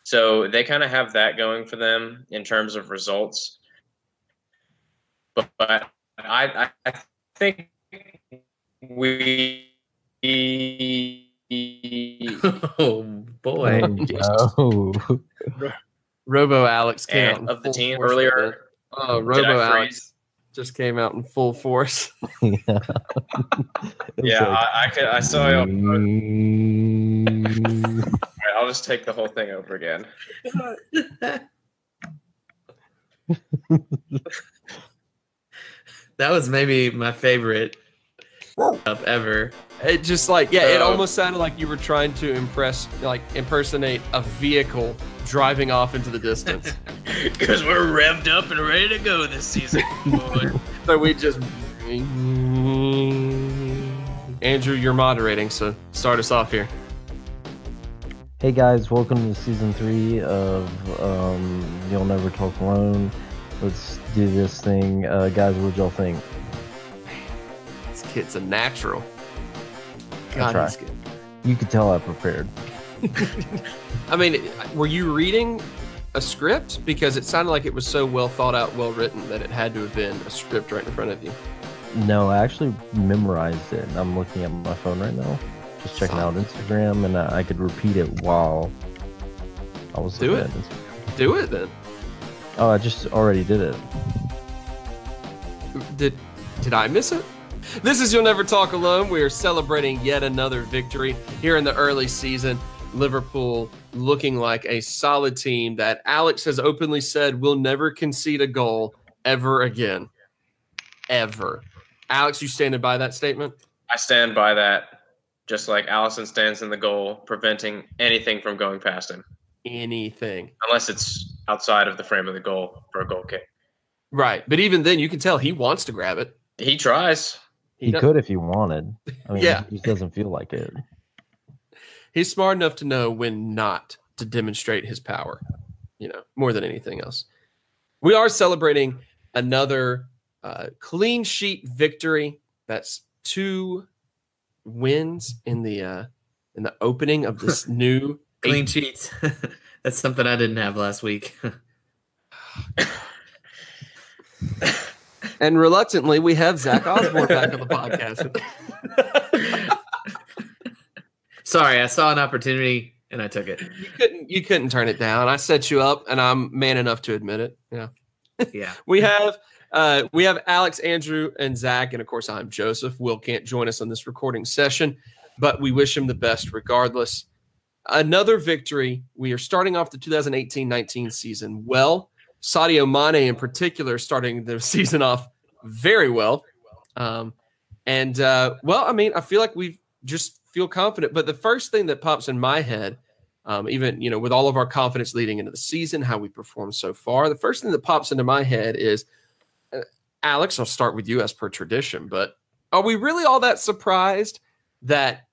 So they kind of have that going for them in terms of results. But I think we Oh boy. Robo Alex came out in of the full team force earlier. right now. Did Robo I freeze? Alex just came out in full force. Yeah. Yeah, I saw you. Right, I'll just take the whole thing over again. That was maybe my favorite up ever. It just like, yeah, it almost sounded like you were trying to impersonate a vehicle driving off into the distance. Because we're revved up and ready to go this season. So we just... Andrew, you're moderating, so start us off here. Hey guys, welcome to season 3 of You'll Never Talk Alone. Let's do this thing. Guys, what y'all think? This kid's a natural. God, he's good. You could tell I prepared. I mean, were you reading a script? Because it sounded like it was so well thought out, well written, that it had to have been a script right in front of you. No, I actually memorized it. I'm looking at my phone right now. Just checking out Instagram, and I could repeat it while I was Do it. Do it then. Oh, I just already did it. Did I miss it? This is You'll Never Talk Alone. We are celebrating yet another victory here in the early season. Liverpool looking like a solid team that Alex has openly said will never concede a goal ever again. Ever. Alex, you standing by that statement? I stand by that, just like Allison stands in the goal, preventing anything from going past him. Anything. Unless it's outside of the frame of the goal for a goal kick. Right. But even then, you can tell he wants to grab it. He tries. He could if he wanted. I mean, yeah. He just doesn't feel like it. He's smart enough to know when not to demonstrate his power, more than anything else. We are celebrating another clean sheet victory. That's 2 wins in the opening of this new clean sheets. That's something I didn't have last week. And reluctantly, we have Zach Osborne back on the podcast. Sorry, I saw an opportunity and I took it. You couldn't turn it down. I set you up, and I'm man enough to admit it. Yeah. Yeah. We have Alex, Andrew, and Zach, and of course I'm Joseph. Will can't join us on this recording session, but we wish him the best regardless. Another victory. We are starting off the 2018-19 season well. Sadio Mane in particular starting the season off very well. I feel like we just feel confident. But the first thing that pops in my head, even, with all of our confidence leading into the season, how we performed so far, the first thing that pops into my head is, Alex, I'll start with you as per tradition, but are we really all that surprised that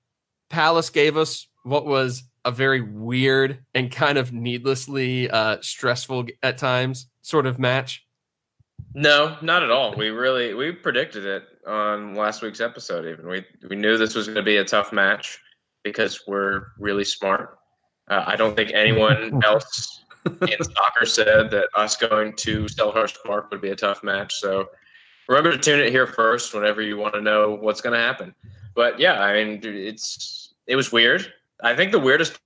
Palace gave us what was a very weird and kind of needlessly stressful at times sort of match? No, not at all. We predicted it on last week's episode. Even we knew this was going to be a tough match because we're really smart. I don't think anyone else in soccer said that us going to Selhurst Park would be a tough match. So remember to tune it here first whenever you want to know what's going to happen. But yeah, I mean, it was weird. I think the weirdest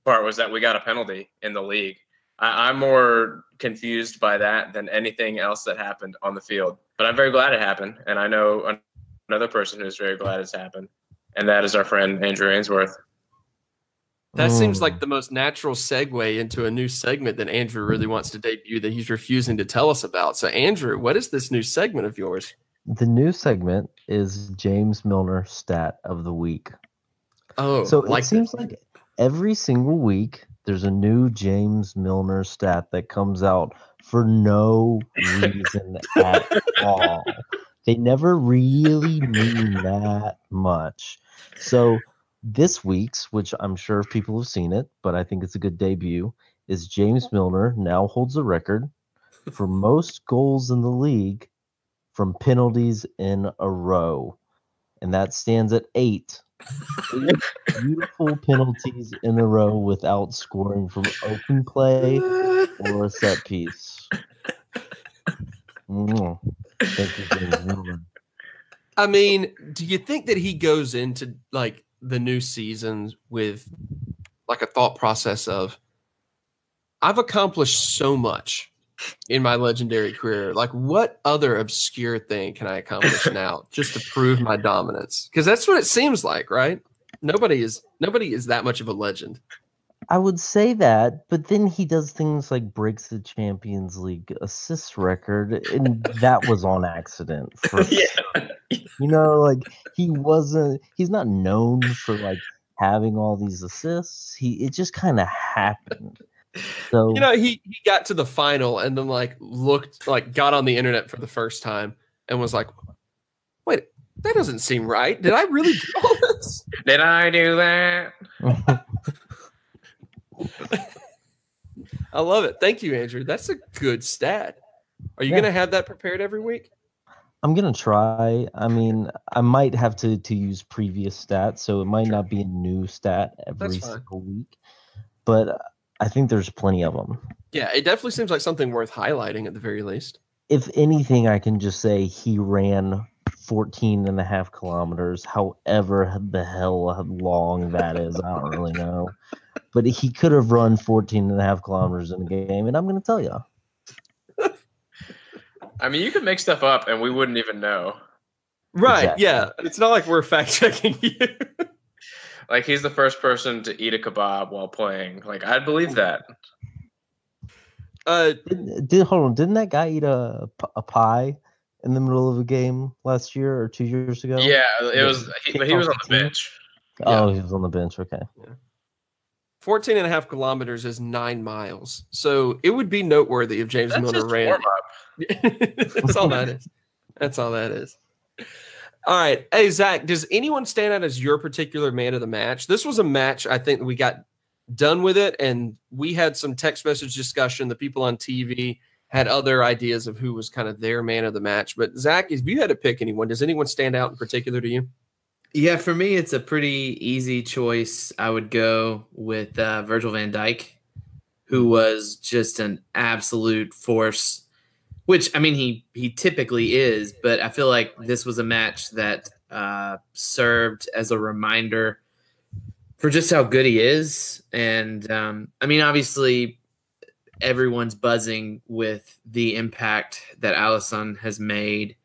part was that we got a penalty in the league. I'm more confused by that than anything else that happened on the field. But I'm very glad it happened, and I know another person who's very glad it's happened, and that is our friend Andrew Ainsworth. That seems like the most natural segue into a new segment that Andrew really wants to debut that he's refusing to tell us about. So, Andrew, what is this new segment of yours? The new segment is James Milner Stat of the Week. Oh, so it seems like every single week there's a new James Milner stat that comes out for no reason at all. They never really mean that much. So this week's, which I'm sure people have seen it, but I think it's a good debut, is James Milner now holds the record for most goals in the league from penalties in a row. And that stands at 8 8 beautiful penalties in a row without scoring from open play or a set piece. Thank you, James Milner. I mean, do you think that he goes into like the new season with like a thought process of, I've accomplished so much in my legendary career. Like, what other obscure thing can I accomplish now just to prove my dominance? Because that's what it seems like, right? Nobody is that much of a legend. I would say that, but then he does things like breaks the Champions League assist record, and that was on accident. For like he's not known for like having all these assists. It just kind of happened. So he got to the final and then got on the internet for the first time and was like, wait, that doesn't seem right. Did I really do all this? Did I do that? I love it. Thank you, Andrew. That's a good stat. Are you going to have that prepared every week? I'm going to try. I mean, I might have to use previous stats, so it might not be a new stat every single week. But I think there's plenty of them. Yeah, it definitely seems like something worth highlighting at the very least. If anything, I can just say he ran 14 and a half kilometers, however the hell long that is. I don't really know. But he could have run 14 and a half kilometers in a game, and I'm going to tell you. I mean, you could make stuff up, and we wouldn't even know. Right, exactly. Yeah. It's not like we're fact-checking you. Like, he's the first person to eat a kebab while playing. Like, I'd believe that. Didn't that guy eat a pie in the middle of a game last year or 2 years ago? Yeah, it was. But he was on the bench. Oh, he was on the bench. Okay. Yeah. 14 and a half kilometers is 9 miles. So it would be noteworthy if James Milner ran. That's all that is. That's all that is. All right. Hey, Zach, does anyone stand out as your particular man of the match? This was a match, I think, we got done with it, and we had some text message discussion. The people on TV had other ideas of who was kind of their man of the match. But, Zach, if you had to pick anyone, does anyone stand out in particular to you? Yeah, for me, it's a pretty easy choice. I would go with Virgil van Dijk, who was just an absolute force, which, I mean, he typically is, but I feel like this was a match that served as a reminder for just how good he is. And, I mean, obviously, everyone's buzzing with the impact that Alisson has made.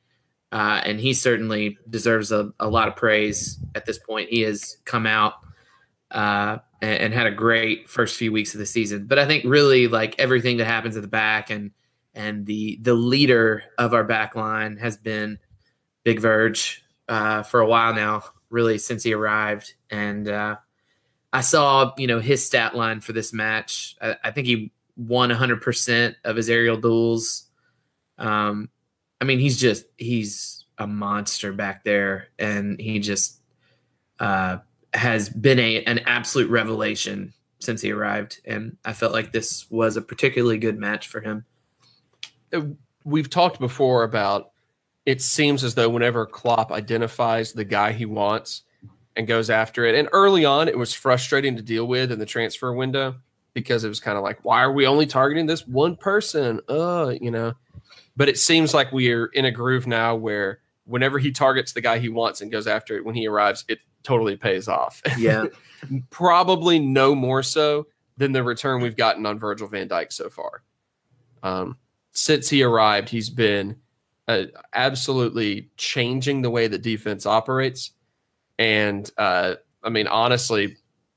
And he certainly deserves a lot of praise at this point. He has come out and had a great first few weeks of the season. But I think really like everything that happens at the back and the leader of our back line has been Big Verge for a while now, really since he arrived. And I saw, his stat line for this match. I think he won 100% of his aerial duels. I mean, he's a monster back there, and he just has been an absolute revelation since he arrived. And I felt like this was a particularly good match for him. We've talked before about it seems as though whenever Klopp identifies the guy he wants and goes after it, and early on it was frustrating to deal with in the transfer window because it was kind of like, why are we only targeting this one person? But it seems like we're in a groove now where whenever he targets the guy he wants and goes after it when he arrives, it totally pays off. Yeah. Probably no more so than the return we've gotten on Virgil van Dijk so far. Since he arrived, he's been absolutely changing the way the defense operates. And, I mean, honestly,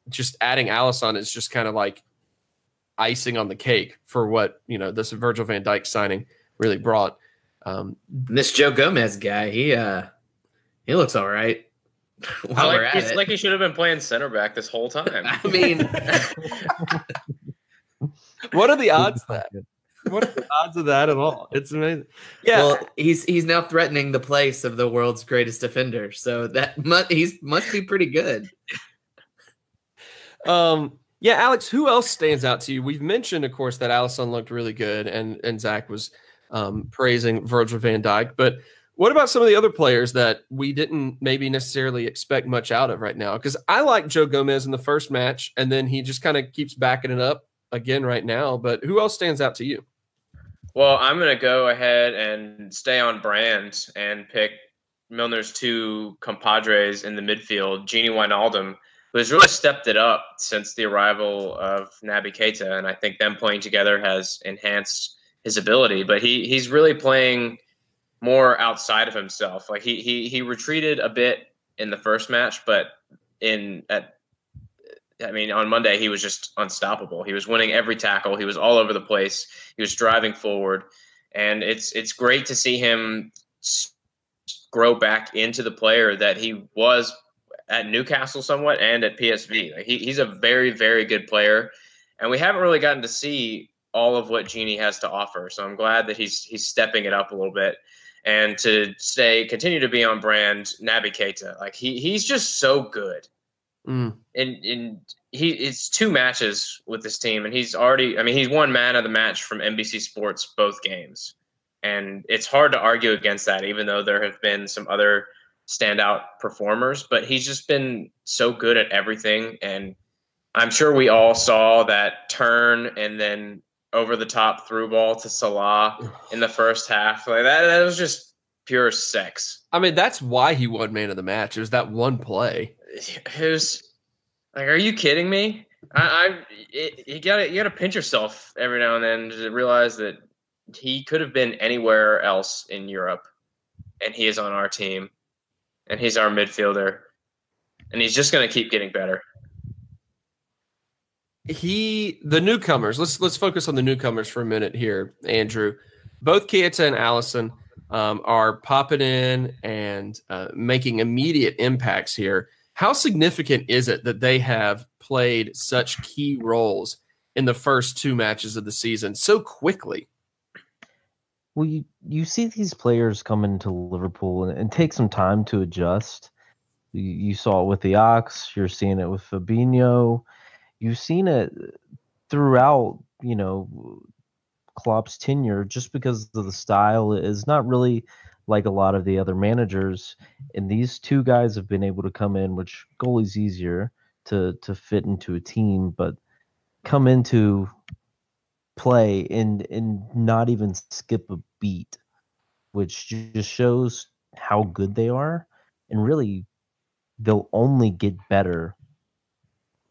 just adding Alisson is just kind of like icing on the cake for what, this Virgil van Dijk signing really brought. This Joe Gomez guy, he looks all right. It's like he should have been playing center back this whole time. I mean, what are the odds of that? What are the odds of that at all? It's amazing. Yeah, well, he's now threatening the place of the world's greatest defender, so that must be pretty good. Yeah, Alex, who else stands out to you? We've mentioned, of course, that Alisson looked really good, and Zach was praising Virgil van Dijk. But What about some of the other players that we didn't maybe necessarily expect much out of right now? Because I like Joe Gomez in the first match, and then he just kind of keeps backing it up again right now. But who else stands out to you? Well, I'm going to go ahead and stay on brand and pick Milner's two compadres in the midfield, Gini Wijnaldum, who has really stepped it up since the arrival of Naby Keita, and I think them playing together has enhanced his ability. But he's really playing more outside of himself. Like he retreated a bit in the first match, but on Monday he was just unstoppable. He was winning every tackle. He was all over the place. He was driving forward, and it's great to see him grow back into the player that he was at Newcastle somewhat and at PSV. Like he's a very, very good player, and we haven't really gotten to see all of what Gini has to offer. So I'm glad that he's stepping it up a little bit. And to continue to be on brand, Naby Keita, like he's just so good. And it's 2 matches with this team, and he's won man of the match from NBC Sports both games, and it's hard to argue against that, even though there have been some other standout performers. But he's just been so good at everything, and I'm sure we all saw that turn and then over the top through ball to Salah in the first half. Like that was just pure sex. I mean, that's why he won man of the match. It was that one play. It was like, are you kidding me? You gotta pinch yourself every now and then to realize that he could have been anywhere else in Europe, and he is on our team, and he's our midfielder, and he's just gonna keep getting better. The newcomers. Let's focus on the newcomers for a minute here, Andrew. Both Keita and Alisson are popping in and making immediate impacts here. How significant is it that they have played such key roles in the first 2 matches of the season so quickly? Well, you see these players come into Liverpool and take some time to adjust. You saw it with the Ox. You're seeing it with Fabinho. You've seen it throughout, Klopp's tenure, just because of the style is not really like a lot of the other managers. And these 2 guys have been able to come in, which goalie's easier to fit into a team, but come into play and not even skip a beat, which just shows how good they are. And really, they'll only get better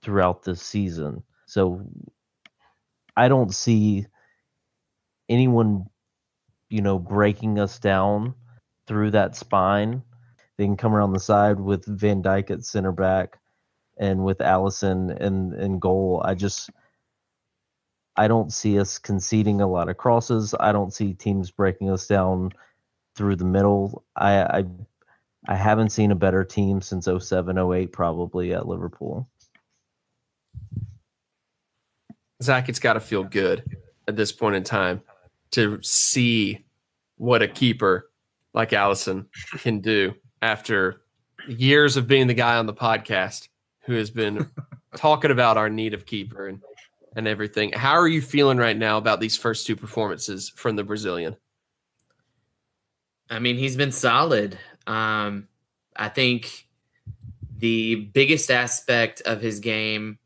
throughout this season. So I don't see anyone, breaking us down through that spine. They can come around the side with Van Dijk at center back and with Alisson in goal. I don't see us conceding a lot of crosses. I don't see teams breaking us down through the middle. I haven't seen a better team since 07-08 probably at Liverpool. Zach, it's got to feel good at this point in time to see what a keeper like Alisson can do after years of being the guy on the podcast who has been talking about our need of keeper and everything. How are you feeling right now about these first 2 performances from the Brazilian? I mean, he's been solid. I think the biggest aspect of his game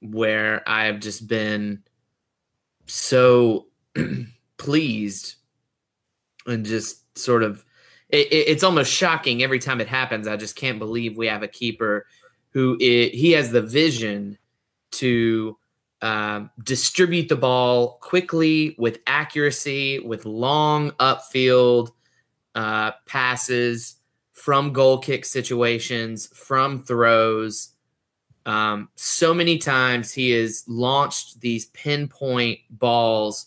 where I've just been so pleased and just sort of it's almost shocking every time it happens. I just can't believe we have a keeper he has the vision to distribute the ball quickly with accuracy, with long upfield passes from goal kick situations, from throws. So many times he has launched these pinpoint balls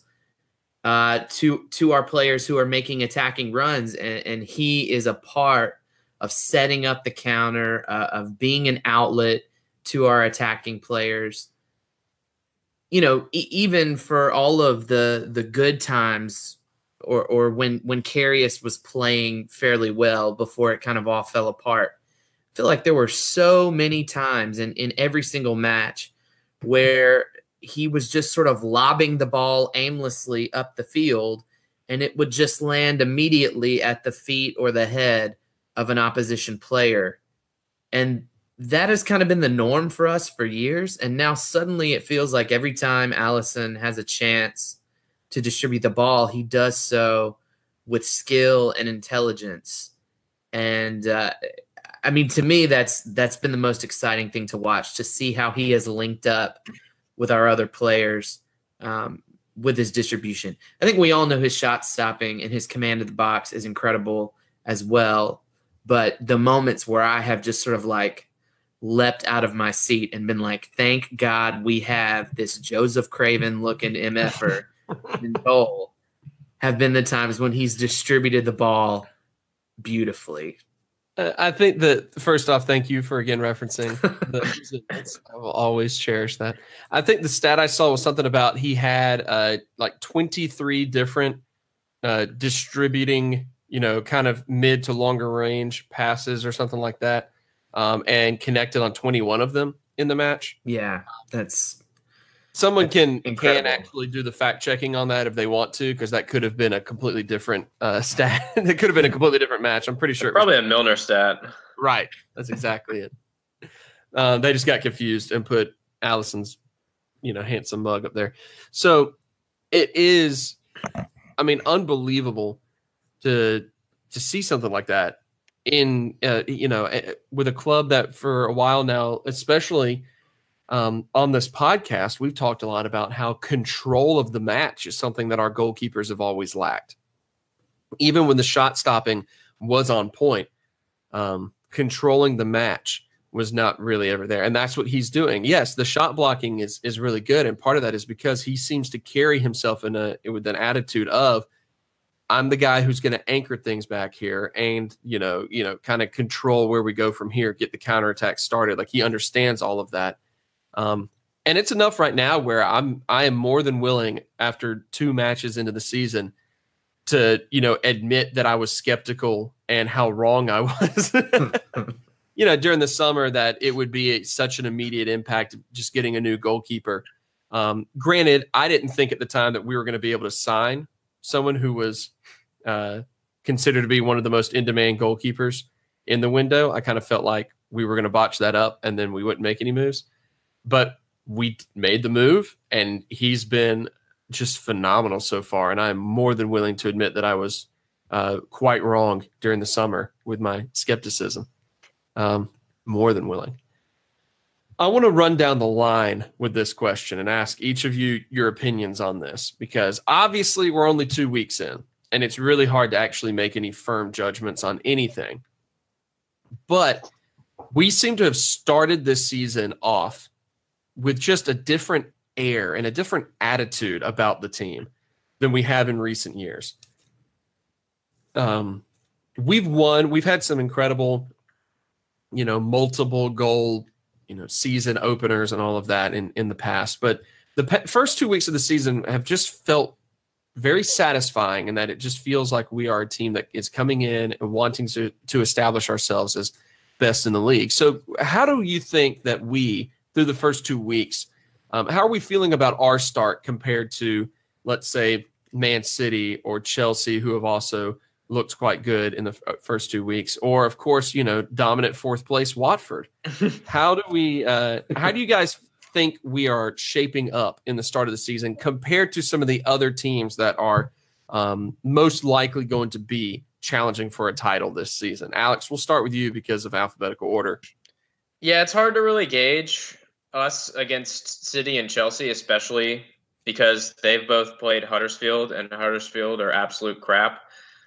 to our players who are making attacking runs, and he is a part of setting up the counter, of being an outlet to our attacking players. Even for all of the good times, or when Karius was playing fairly well before it kind of all fell apart, I feel like there were so many times in every single match where he was just sort of lobbing the ball aimlessly up the field, and it would just land immediately at the feet or the head of an opposition player. And that has kind of been the norm for us for years. And now suddenly it feels like every time Allison has a chance to distribute the ball, he does so with skill and intelligence. And I mean, to me, that's been the most exciting thing to watch, to see how he has linked up with our other players with his distribution. I think we all know his shot stopping and his command of the box is incredible as well. But the moments where I have just sort of like leapt out of my seat and been like, thank God we have this Joseph Craven looking MFer in goal, have been the times when he's distributed the ball beautifully. I think that, first off, thank you for again referencing the I will always cherish that. I think the stat I saw was something about he had like 23 different distributing, kind of mid to longer range passes or something like that, and connected on 21 of them in the match. Yeah, that's someone can incredible. actually do the fact checking on that if they want to, because that could have been a completely different stat. It could have been a completely different match. I'm pretty sure. Probably a Milner stat. Right. That's exactly it. They just got confused and put Allison's, handsome mug up there. So it is, I mean, unbelievable to see something like that in, with a club that for a while now, especially on this podcast, we've talked a lot about how control of the match is something that our goalkeepers have always lacked. Even when the shot stopping was on point, controlling the match was not really ever there. And that's what he's doing. Yes, the shot blocking is really good. And part of that is because he seems to carry himself with an attitude of, I'm the guy who's going to anchor things back here and, kind of control where we go from here, get the counterattack started. Like, he understands all of that. And it's enough right now where I am more than willing, after 2 matches into the season, to, admit that I was skeptical and how wrong I was, during the summer, that it would be such an immediate impact of just getting a new goalkeeper. Granted, I didn't think at the time that we were going to be able to sign someone who was considered to be one of the most in-demand goalkeepers in the window. I kind of felt like we were going to botch that up and then we wouldn't make any moves. But we made the move, and he's been just phenomenal so far. And I'm more than willing to admit that I was quite wrong during the summer with my skepticism. More than willing. I want to run down the line with this question and ask each of you your opinions on this, because obviously we're only 2 weeks in, and it's really hard to actually make any firm judgments on anything. But we seem to have started this season off with just a different air and a different attitude about the team than we have in recent years. We've won. We've had some incredible, multiple goal, season openers and all of that in the past. But the first 2 weeks of the season have just felt very satisfying, in that it just feels like we are a team that is coming in and wanting to establish ourselves as best in the league. So how do you think that we, through the first 2 weeks, how are we feeling about our start compared to, let's say, Man City or Chelsea, who have also looked quite good in the first 2 weeks, or of course, dominant 4th place Watford? How do you guys think we are shaping up in the start of the season compared to some of the other teams that are most likely going to be challenging for a title this season? Alex, we'll start with you because of alphabetical order. Yeah, it's hard to really gauge us against City and Chelsea, especially because they've both played Huddersfield, and Huddersfield are absolute crap.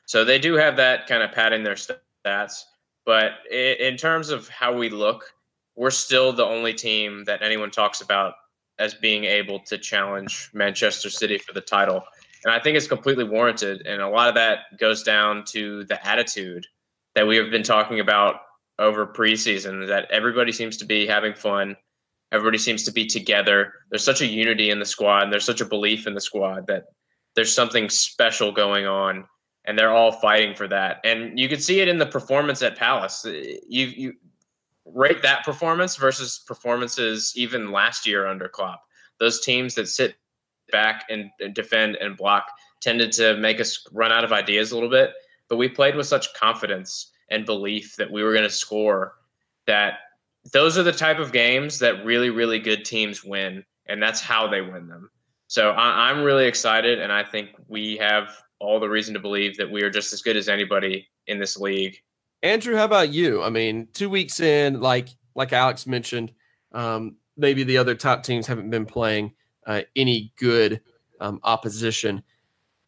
So they do have that kind of padding their stats. But in terms of how we look, we're still the only team that anyone talks about as being able to challenge Manchester City for the title. And I think it's completely warranted. And a lot of that goes down to the attitude that we have been talking about over preseason, that everybody seems to be having fun. Everybody seems to be together. There's such a unity in the squad, and there's such a belief in the squad that there's something special going on, and they're all fighting for that. And you could see it in the performance at Palace. You rate that performance versus performances even last year under Klopp. Those teams that sit back and defend and block tended to make us run out of ideas a little bit. But we played with such confidence and belief that we were going to score that those are the type of games that really, really good teams win, and that's how they win them. So I'm really excited, and I think we have all the reason to believe that we are just as good as anybody in this league. Andrew, how about you? I mean, 2 weeks in, like Alex mentioned, maybe the other top teams haven't been playing any good opposition.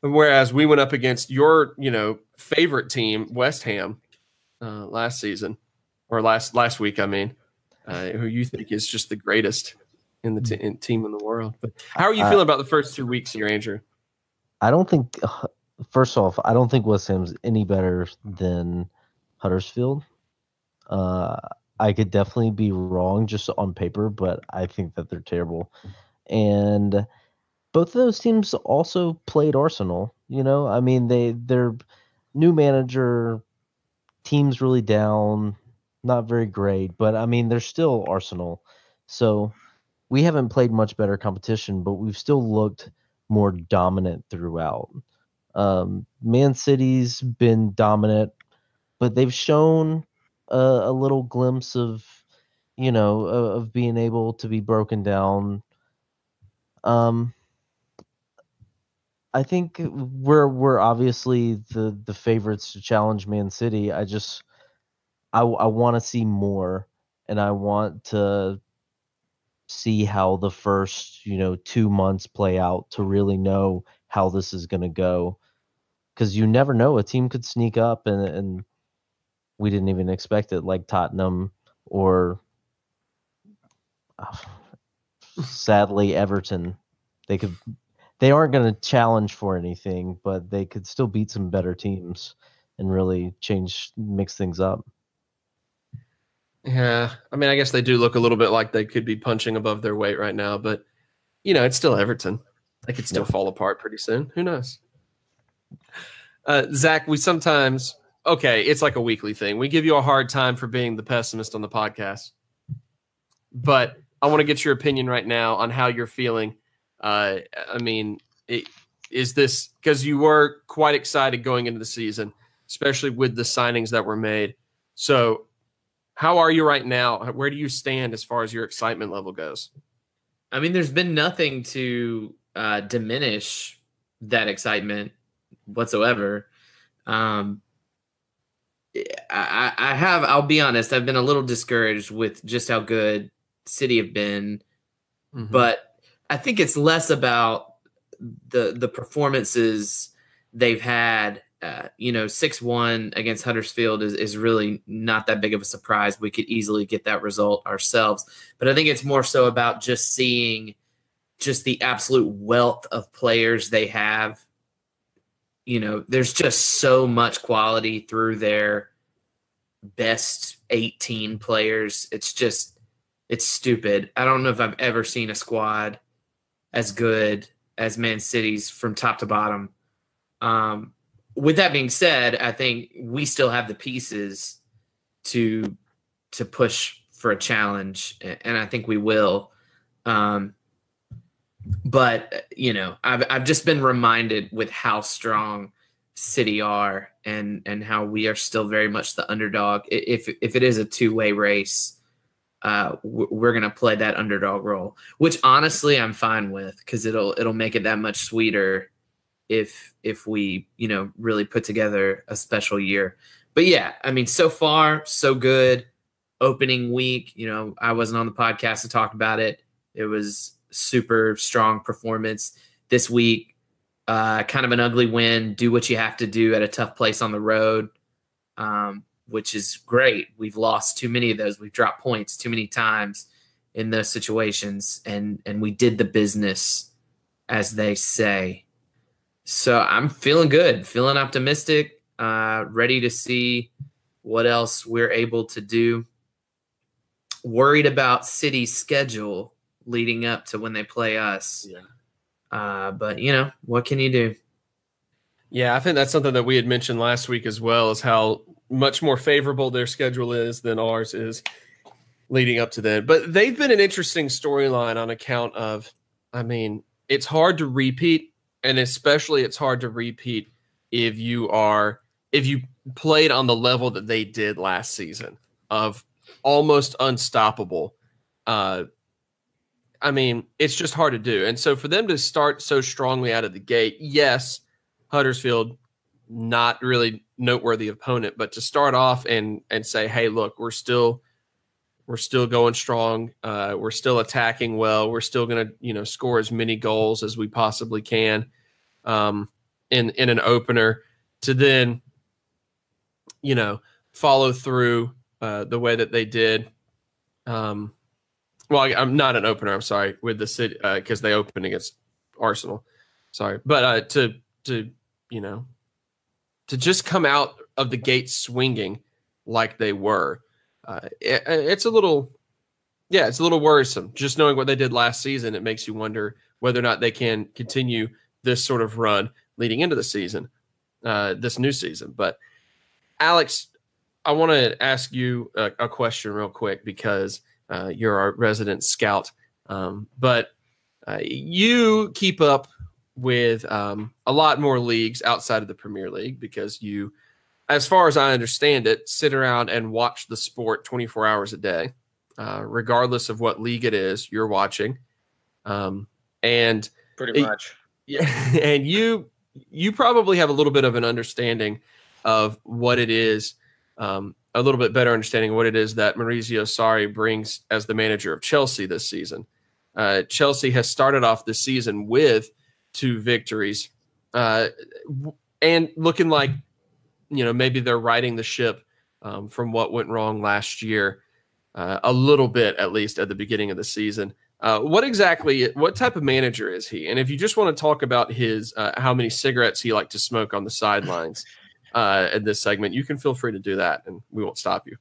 Whereas we went up against your, favorite team, West Ham, last season, or last week, I mean, who you think is just the greatest in the team in the world. But how are you feeling about the first 2 weeks here, Andrew? I don't think. First off, I don't think West Ham's any better than Huddersfield. I could definitely be wrong just on paper, but I think that they're terrible. And both of those teams also played Arsenal. I mean, their new manager, team's really down, not very great, but I mean, they're still Arsenal. So we haven't played much better competition, but we've still looked more dominant throughout. Man City's been dominant, but they've shown a little glimpse of, of being able to be broken down. I think we're obviously the favorites to challenge Man City. I want to see more, and I want to see how the first 2 months play out to really know how this is going to go, because you never know, a team could sneak up and we didn't even expect it, like Tottenham or sadly Everton. They aren't going to challenge for anything, but they could still beat some better teams and really mix things up. Yeah, I mean, I guess they do look a little bit like they could be punching above their weight right now, but it's still Everton. They could still fall apart pretty soon. Who knows? Zach, we sometimes, it's like a weekly thing. We give you a hard time for being the pessimist on the podcast, but I want to get your opinion right now on how you're feeling. I mean, is this because you were quite excited going into the season, especially with the signings that were made? So how are you right now? Where do you stand as far as your excitement level goes? I mean, there's been nothing to diminish that excitement whatsoever. I'll be honest, I've been a little discouraged with just how good City have been, but I think it's less about the performances they've had. 6-1 against Huddersfield is really not that big of a surprise. We could easily get that result ourselves. But I think it's more so about just seeing just the absolute wealth of players they have. There's just so much quality through their best 18 players. It's stupid. I don't know if I've ever seen a squad as good as Man City's from top to bottom. With that being said, I think we still have the pieces to push for a challenge, and I think we will. But I've just been reminded with how strong City are and how we are still very much the underdog. If it is a two-way race, we're gonna play that underdog role, which honestly I'm fine with, because it'll make it that much sweeter if we really put together a special year. But yeah, I mean, so far so good. Opening week, I wasn't on the podcast to talk about it. It was super strong performance this week. Kind of an ugly win. Do what you have to do at a tough place on the road, which is great. We've lost too many of those. We've dropped points too many times in those situations, and we did the business, as they say. So I'm feeling good, feeling optimistic, ready to see what else we're able to do. Worried about City's schedule leading up to when they play us. Yeah. But, what can you do? Yeah, I think that's something that we had mentioned last week as well, is how much more favorable their schedule is than ours is leading up to that. But they've been an interesting storyline on account of, I mean, it's hard to repeat And especially it's hard to repeat if you played on the level that they did last season of almost unstoppable. I mean, it's just hard to do. And so for them to start so strongly out of the gate, yes, Huddersfield, not really noteworthy opponent, but to start off and say, hey, look, we're still going strong. We're still attacking well. We're still going to, score as many goals as we possibly can in an opener, to then, follow through the way that they did. Well, I'm not an opener. I'm sorry, with the City, because they opened against Arsenal. Sorry, but to just come out of the gate swinging like they were, it's a little worrisome. Just knowing what they did last season, it makes you wonder whether or not they can continue this sort of run leading into the season, this new season. But Alex, I want to ask you a question real quick, because you're our resident scout, but you keep up with a lot more leagues outside of the Premier League, because you, as far as I understand it, sit around and watch the sport 24 hours a day, regardless of what league it is you're watching. And pretty much. Yeah, and you probably have a little bit of an understanding of what it is, a little bit better understanding of what it is that Maurizio Sarri brings as the manager of Chelsea this season. Chelsea has started off this season with 2 victories, and looking like, maybe they're riding the ship from what went wrong last year, a little bit, at least at the beginning of the season. What type of manager is he? And if you just want to talk about his how many cigarettes he liked to smoke on the sidelines in this segment, you can feel free to do that, and we won't stop you.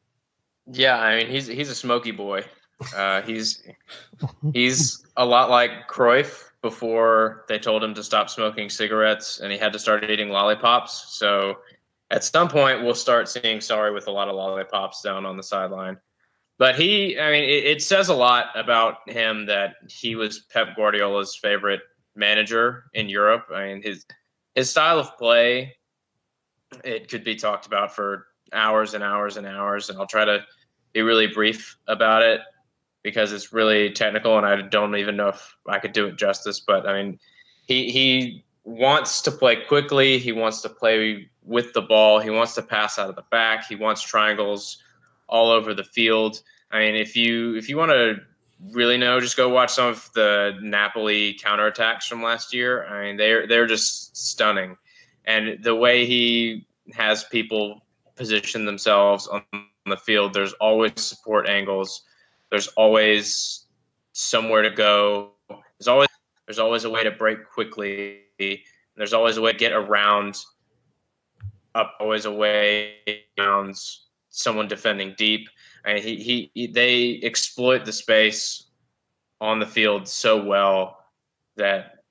Yeah, I mean, he's a smoky boy. He's a lot like Cruyff before they told him to stop smoking cigarettes and he had to start eating lollipops. So at some point, we'll start seeing Sarri with a lot of lollipops down on the sideline. But it says a lot about him that he was Pep Guardiola's favorite manager in Europe. I mean, his style of play, it could be talked about for hours and hours and hours, and I'll try to be really brief about it because it's really technical and I don't even know if I could do it justice. But I mean, he wants to play quickly. He wants to play with the ball. He wants to pass out of the back. He wants triangles all over the field. I mean, if you want to really know, just go watch some of the Napoli counterattacks from last year. I mean, they're just stunning. And the way he has people position themselves on the field, there's always support angles. There's always somewhere to go. There's always a way to break quickly. There's always a way to get around up, always a way around someone defending deep. I mean, they exploit the space on the field so well that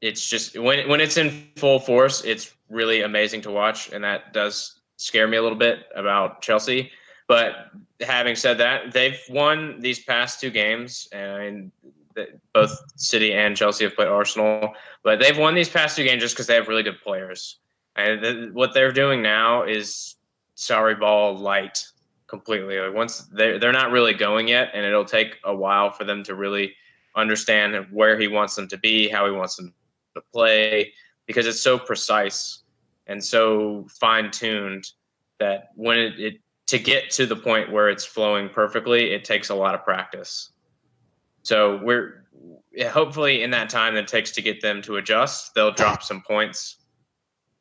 it's just when it's in full force, it's really amazing to watch, and that does scare me a little bit about Chelsea. But having said that, they've won these past 2 games, and both City and Chelsea have played Arsenal, but they've won these past 2 games just because they have really good players. And what they're doing now is Sarri ball light completely. Like once they're not really going yet, and it'll take a while for them to really understand where he wants them to be, how he wants them to play, because it's so precise and so fine-tuned that when it to get to the point where it's flowing perfectly, it takes a lot of practice. So we're hopefully in that time that it takes to get them to adjust, they'll drop some points.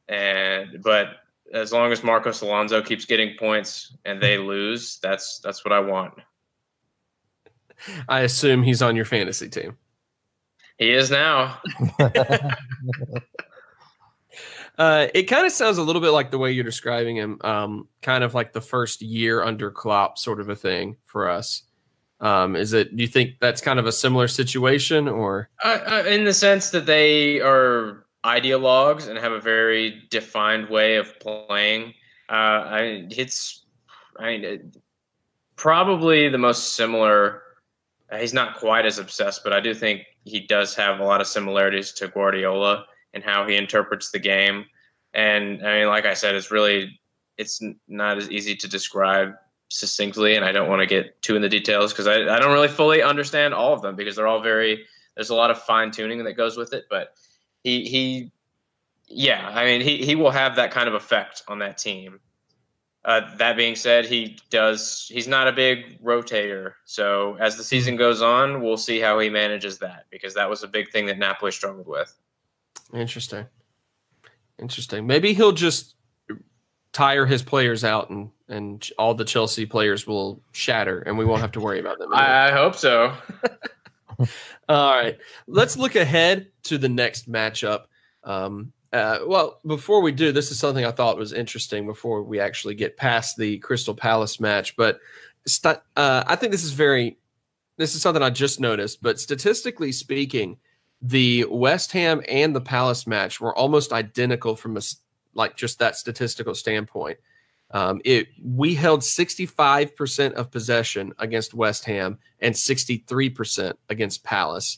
But as long as Marcos Alonso keeps getting points and they lose, that's what I want. I assume he's on your fantasy team. He is now. It kind of sounds a little bit like the way you're describing him, kind of like the first year under Klopp sort of a thing for us. Do you think that's kind of a similar situation, or? In the sense that they are ideologues and have a very defined way of playing. Probably the most similar. He's not quite as obsessed, but I do think he does have a lot of similarities to Guardiola and how he interprets the game. And I mean, like I said, it's not as easy to describe succinctly, and I don't want to get too in the details because I don't really fully understand all of them because they're all there's a lot of fine tuning that goes with it. But he he will have that kind of effect on that team. That being said, he's not a big rotator. So as the season goes on, we'll see how he manages that because that was a big thing that Napoli struggled with. Interesting. Maybe he'll just tire his players out and all the Chelsea players will shatter and we won't have to worry about them anymore. I hope so. All right. Let's look ahead to the next matchup. Well, before we do, this is something I thought was interesting before we actually get past the Crystal Palace match. But I think this is something I just noticed. But statistically speaking, the West Ham and the Palace match were almost identical from just that statistical standpoint. We held 65% of possession against West Ham and 63% against Palace.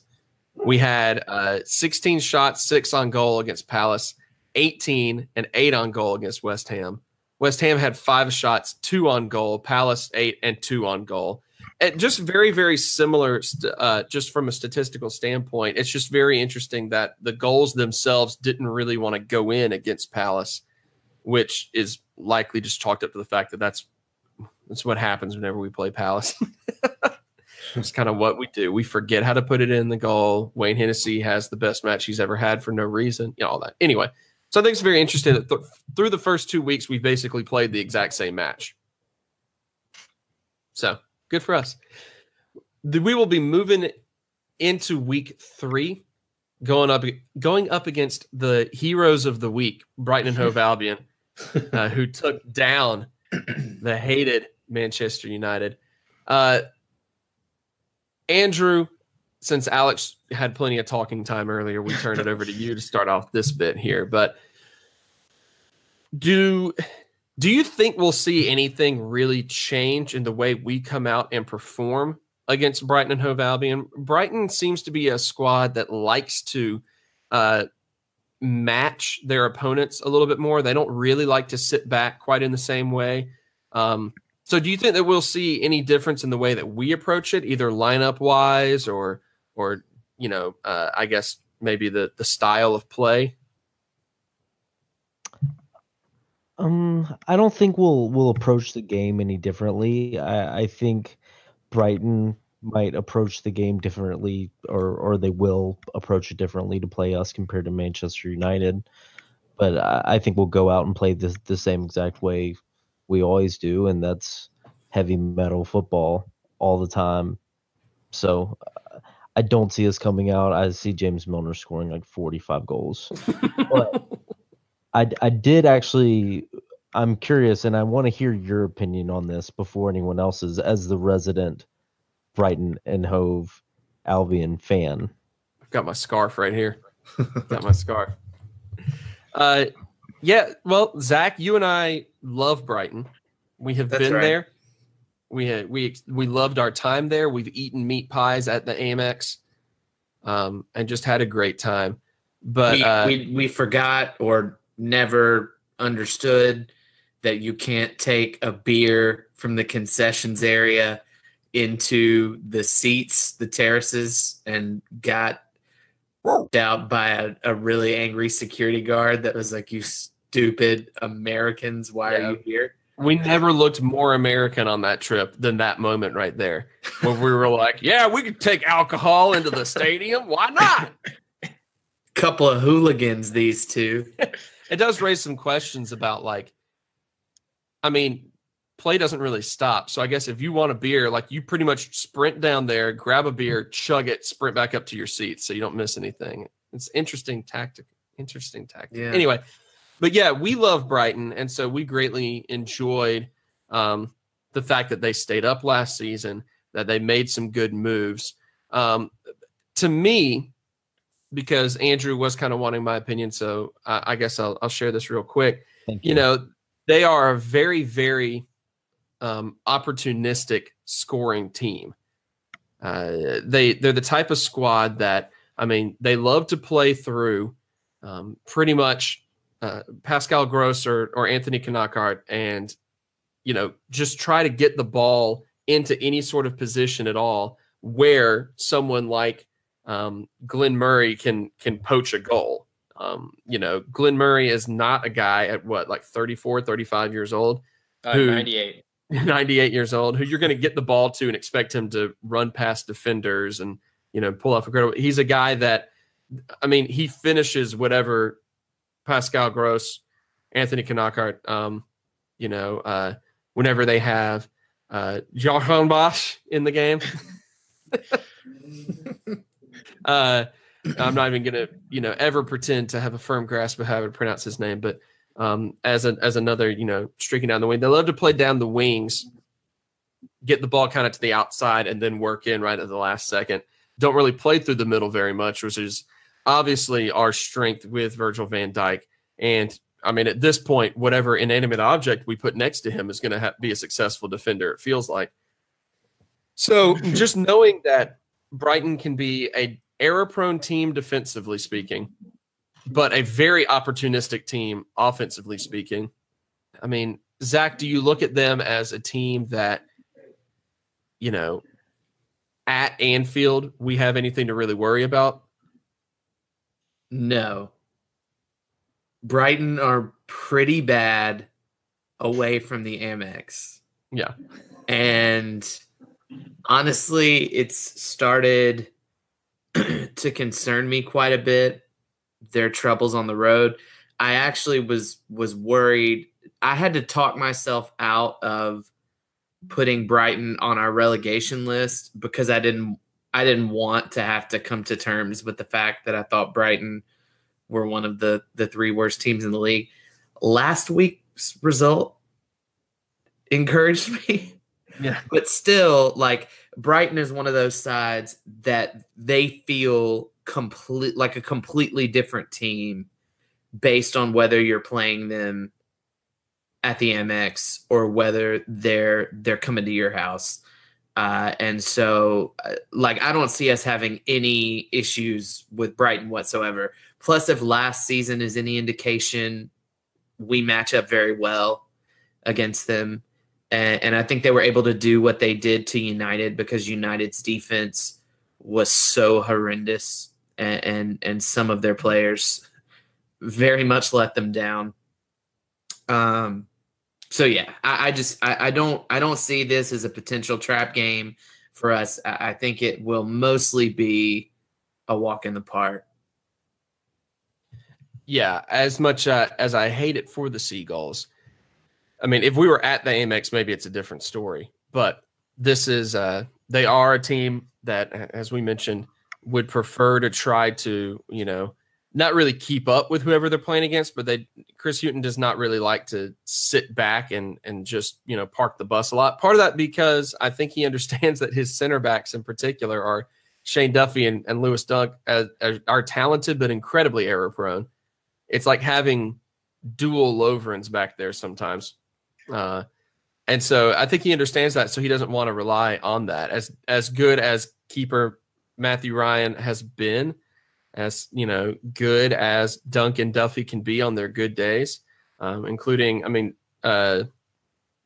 We had 16 shots, 6 on goal against Palace, 18 and 8 on goal against West Ham. West Ham had 5 shots, 2 on goal, Palace 8 and 2 on goal. And just very, very similar just from a statistical standpoint. It's just very interesting that the goals themselves didn't really want to go in against Palace, which is likely just chalked up to the fact that that's what happens whenever we play Palace. It's kind of what we do. We forget how to put it in the goal. Wayne Hennessy has the best match he's ever had for no reason. All that. Anyway, so I think it's very interesting that through the first 2 weeks, we've basically played the exact same match. So good for us. We will be moving into week 3, going up against the heroes of the week, Brighton and Hove Albion, who took down the hated Manchester United. Andrew, since Alex had plenty of talking time earlier, we turn it over to you to start off this bit here. But do you think we'll see anything really change in the way we come out and perform against Brighton and Hove Albion? Brighton seems to be a squad that likes to match their opponents a little bit more. They don't really like to sit back quite in the same way. So do you think that we'll see any difference in the way that we approach it, either lineup wise or I guess maybe the style of play? I don't think we'll approach the game any differently. I think Brighton might approach the game differently, or they will approach it differently to play us compared to Manchester United. But I think we'll go out and play the same exact way we always do, and that's heavy metal football all the time. So I don't see us coming out. I see James Milner scoring like 45 goals. But I did actually, I'm curious, and I want to hear your opinion on this before anyone else's, as the resident Brighton and Hove Albion fan. I've got my scarf right here. Got my scarf. Yeah, well, Zach, you and I love Brighton. We have been there. We loved our time there. We've eaten meat pies at the Amex, and just had a great time. But we forgot or never understood that you can't take a beer from the concessions area into the seats, the terraces, and got out by a really angry security guard that was like, "You stupid Americans, why are you here?" We never looked more American on that trip than that moment right there, where we were like, "Yeah, we could take alcohol into the stadium. Why not?" Couple of hooligans, these two. It does raise some questions about, play doesn't really stop. So I guess if you want a beer, you pretty much sprint down there, grab a beer, chug it, sprint back up to your seat so you don't miss anything. It's interesting tactic. Yeah. Anyway, but yeah, we love Brighton, and so we greatly enjoyed the fact that they stayed up last season, that they made some good moves. To me, because Andrew was kind of wanting my opinion, so I guess I'll share this real quick. Thank you. They are a very, very opportunistic scoring team. They're the type of squad that, they love to play through. pretty much Pascal Gross or Anthony Knockaert, and just try to get the ball into any sort of position at all where someone like Glenn Murray can poach a goal. Glenn Murray is not a guy at 34, 35 years old. 98. 98 years old, who you're going to get the ball to and expect him to run past defenders and, pull off incredible. He's a guy that, he finishes whatever Pascal Gross, Anthony Knockaert, whenever they have Johan Bosch in the game. I'm not even going to, ever pretend to have a firm grasp of how to pronounce his name, but as another, streaking down the wing, they love to play down the wings, get the ball kind of to the outside, and then work in right at the last second. Don't really play through the middle very much, which is obviously our strength with Virgil van Dijk. And at this point, whatever inanimate object we put next to him is going to be a successful defender, it feels like. So just knowing that Brighton can be a error-prone team defensively speaking, but a very opportunistic team offensively speaking. Zach, do you look at them as a team that, at Anfield, we have anything to really worry about? No. Brighton are pretty bad away from the Amex. Yeah. And honestly, it's started to concern me quite a bit, their troubles on the road. I actually was worried. I had to talk myself out of putting Brighton on our relegation list because I didn't want to have to come to terms with the fact that I thought Brighton were one of the three worst teams in the league. Last week's result encouraged me. Yeah. But still, Brighton is one of those sides that they feel like a completely different team based on whether you're playing them at the MX or whether they're coming to your house. And so, I don't see us having any issues with Brighton whatsoever. Plus, if last season is any indication, we match up very well against them. And I think they were able to do what they did to United because United's defense was so horrendous, and some of their players very much let them down. So yeah, I don't see this as a potential trap game for us. I think it will mostly be a walk in the park. Yeah, as much as I hate it for the Seagulls, if we were at the Amex, maybe it's a different story. But this is they are a team that, as we mentioned, would prefer to try to, not really keep up with whoever they're playing against, but Chris Hughton does not really like to sit back and just, park the bus a lot. Part of that because I think he understands that his center backs in particular are Shane Duffy and Lewis Dunk are talented but incredibly error prone. It's like having dual Lovrens back there sometimes. And so I think he understands that, so he doesn't want to rely on that. As good as keeper Matthew Ryan has been, as good as Dunk and Duffy can be on their good days, including, was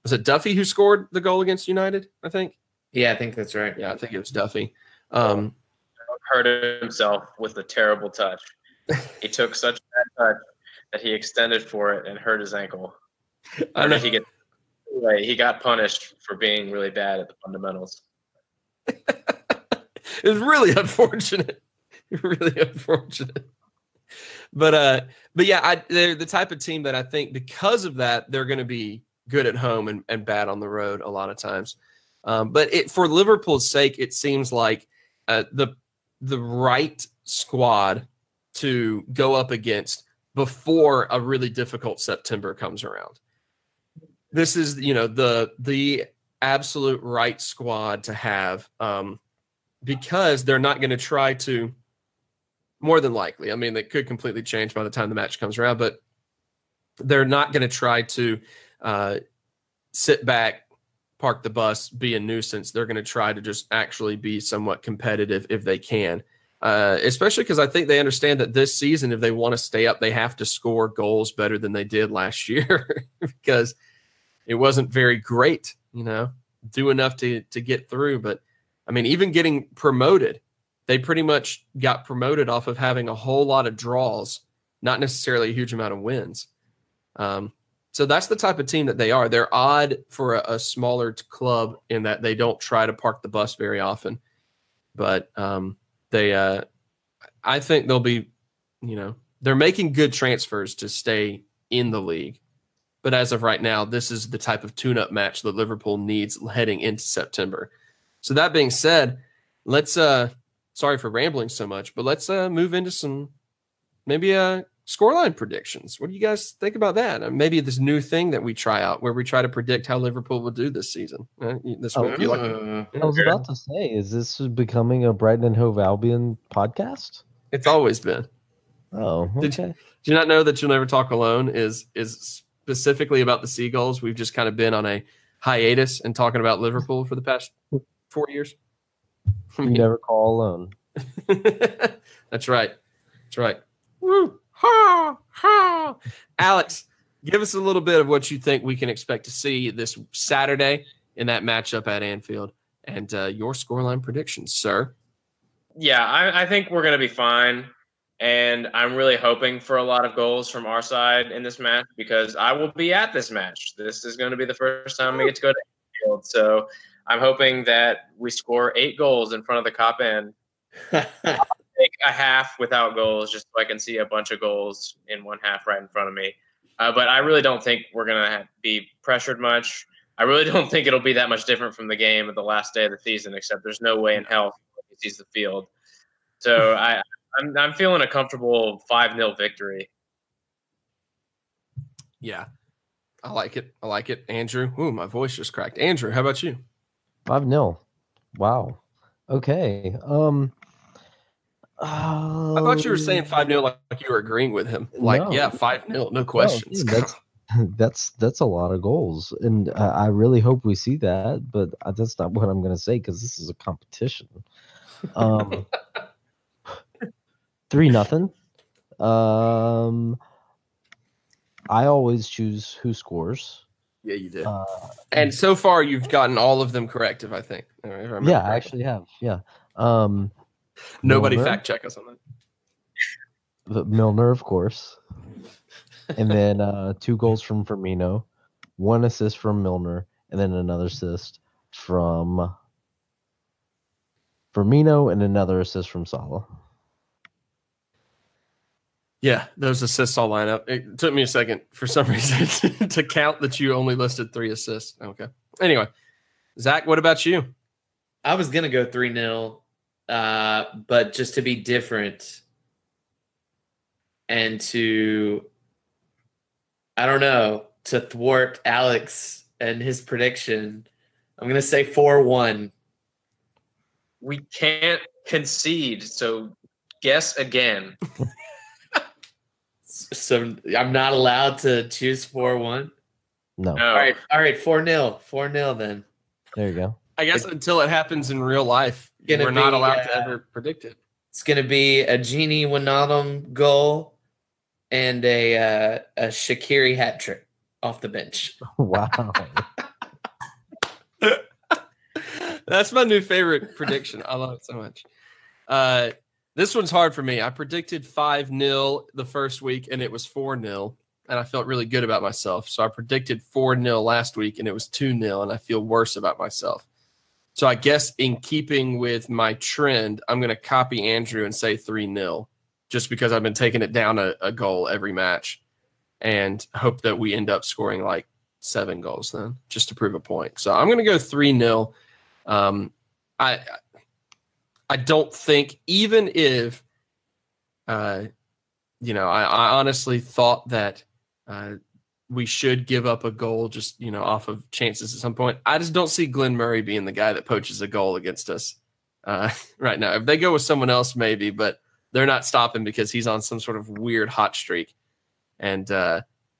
it Duffy who scored the goal against United, I think? Yeah, I think that's right. Yeah, I think it was Duffy. Hurt himself with a terrible touch. He took such a bad touch that he extended for it and hurt his ankle. I know. He got punished for being really bad at the fundamentals. It was really unfortunate. Really unfortunate. But yeah, they're the type of team that I think because of that, they're going to be good at home and bad on the road a lot of times. But for Liverpool's sake, it seems like the right squad to go up against before a really difficult September comes around. This is, the absolute right squad to have, because they're not going to try to, more than likely, that could completely change by the time the match comes around, but they're not going to try to sit back, park the bus, be a nuisance. They're going to try to just actually be somewhat competitive if they can. especially because I think they understand that this season, if they want to stay up, they have to score goals better than they did last year because it wasn't very great, do enough to get through. But, I mean, even getting promoted, they pretty much got promoted off of having a whole lot of draws, not necessarily a huge amount of wins. So that's the type of team that they are. They're odd for a smaller club in that they don't try to park the bus very often. But I think they'll be, they're making good transfers to stay in the league. But as of right now, this is the type of tune-up match that Liverpool needs heading into September. So that being said, let's sorry for rambling so much, but let's move into some maybe scoreline predictions. What do you guys think about that? Maybe this new thing that we try out where we try to predict how Liverpool will do this season. This would be I was about to say, is this becoming a Brighton and Hove Albion podcast? It's always been. Oh, okay. Did you not know that You'll Never Talk Alone is specifically about the Seagulls? We've just kind of been on a hiatus and talking about Liverpool for the past 4 years. You never call alone. That's right. That's right. Woo! Ha! Ha! Alex, give us a little bit of what you think we can expect to see this Saturday in that matchup at Anfield and your scoreline predictions, sir. Yeah, I think we're going to be fine. And I'm really hoping for a lot of goals from our side in this match because I will be at this match. This is going to be the first time we get to go to Anfield. So I'm hoping that we score 8 goals in front of the Cop end. Take a half without goals just so I can see a bunch of goals in one half right in front of me. But I really don't think we're going to be pressured much. I really don't think it'll be that much different from the game at the last day of the season, except there's no way in hell he sees the field. So I'm feeling a comfortable 5-0 victory. Yeah, I like it. I like it. Andrew, ooh, my voice just cracked. Andrew, how about you? 5-0. Wow. Okay. I thought you were saying 5-0 like you were agreeing with him. Like, No. yeah, 5-0, no questions. No, that's a lot of goals, and I really hope we see that. But that's not what I'm going to say because this is a competition. 3-0. I always choose who scores. Yeah, you did. And so far, you've gotten all of them correct, if I think. If I remember Yeah, I correctly. actually have. Yeah. Nobody Milner. fact check us on that. Milner, of course. And then 2 goals from Firmino, 1 assist from Milner, and then another assist from Firmino and another assist from Salah. Yeah, those assists all line up. It took me a second for some reason to count that you only listed 3 assists. Okay. Anyway, Zach, what about you? I was going to go 3-0, but just to be different and to, I don't know, to thwart Alex and his prediction, I'm going to say 4-1. We can't concede, so guess again. So I'm not allowed to choose 4-1? No. No. All right, 4-0. 4-0 then. There you go. I guess until it happens in real life, Gonna we're not be, allowed to ever predict it. It's going to be a Genie Wijnaldum goal and a Shaqiri hat trick off the bench. Wow. That's my new favorite prediction. I love it so much. This one's hard for me. I predicted 5-0 the first week, and it was 4-0, and I felt really good about myself. So I predicted 4-0 last week, and it was 2-0, and I feel worse about myself. So I guess in keeping with my trend, I'm going to copy Andrew and say 3-0, just because I've been taking it down a goal every match, and hope that we end up scoring like 7 goals then, just to prove a point. So I'm going to go 3-0. I don't think, even if, I honestly thought that we should give up a goal just, off of chances at some point. I just don't see Glenn Murray being the guy that poaches a goal against us right now. If they go with someone else, maybe, but they're not stopping because he's on some sort of weird hot streak. And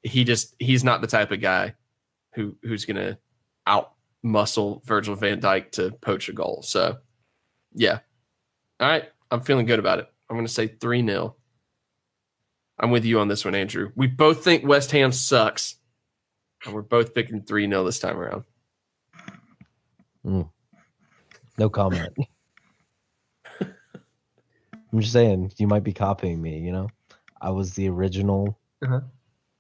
he's not the type of guy who's going to out-muscle Virgil van Dijk to poach a goal. So, yeah. All right. I'm feeling good about it. I'm going to say 3-0. I'm with you on this one, Andrew. We both think West Ham sucks, and we're both picking 3-0 this time around. No comment. I'm just saying, you might be copying me, you know? I was the original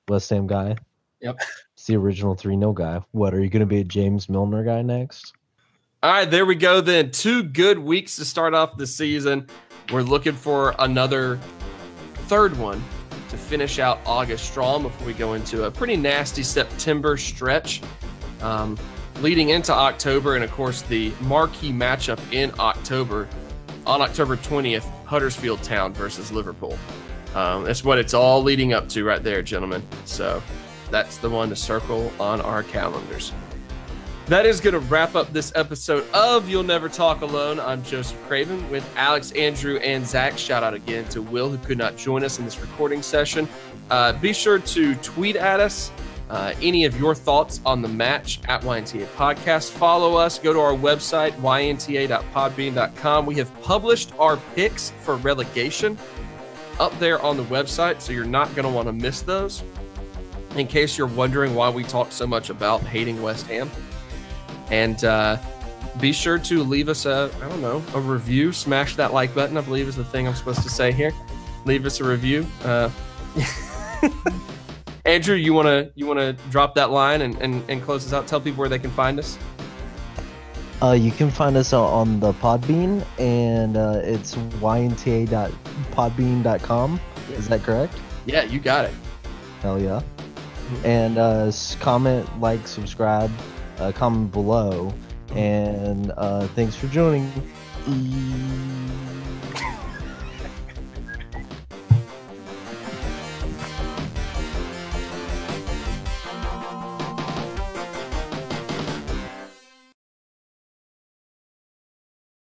West Ham guy. Yep. It's the original 3-0 guy. What, are you going to be a James Milner guy next? All right, there we go then. 2 good weeks to start off the season. We're looking for another third one to finish out August strong before we go into a pretty nasty September stretch. Leading into October, and of course the marquee matchup in October, on October 20th, Huddersfield Town versus Liverpool. That's what it's all leading up to right there, gentlemen. So that's the one to circle on our calendars. That is going to wrap up this episode of You'll Never Talk Alone. I'm Joseph Craven with Alex, Andrew, and Zach. Shout out again to Will, who could not join us in this recording session. Be sure to tweet at us any of your thoughts on the match at YNTA Podcast. Follow us. Go to our website, ynta.podbean.com. We have published our picks for relegation up there on the website, so you're not going to want to miss those. In case you're wondering why we talk so much about hating West Ham. And be sure to leave us a review. Smash that like button, I believe is the thing I'm supposed to say here. Leave us a review. Andrew, you wanna drop that line and close us out? Tell people where they can find us. You can find us on the Podbean, and it's ynta.podbean.com. Is that correct? Yeah, you got it. Hell yeah. And comment, like, subscribe, comment below, and thanks for joining.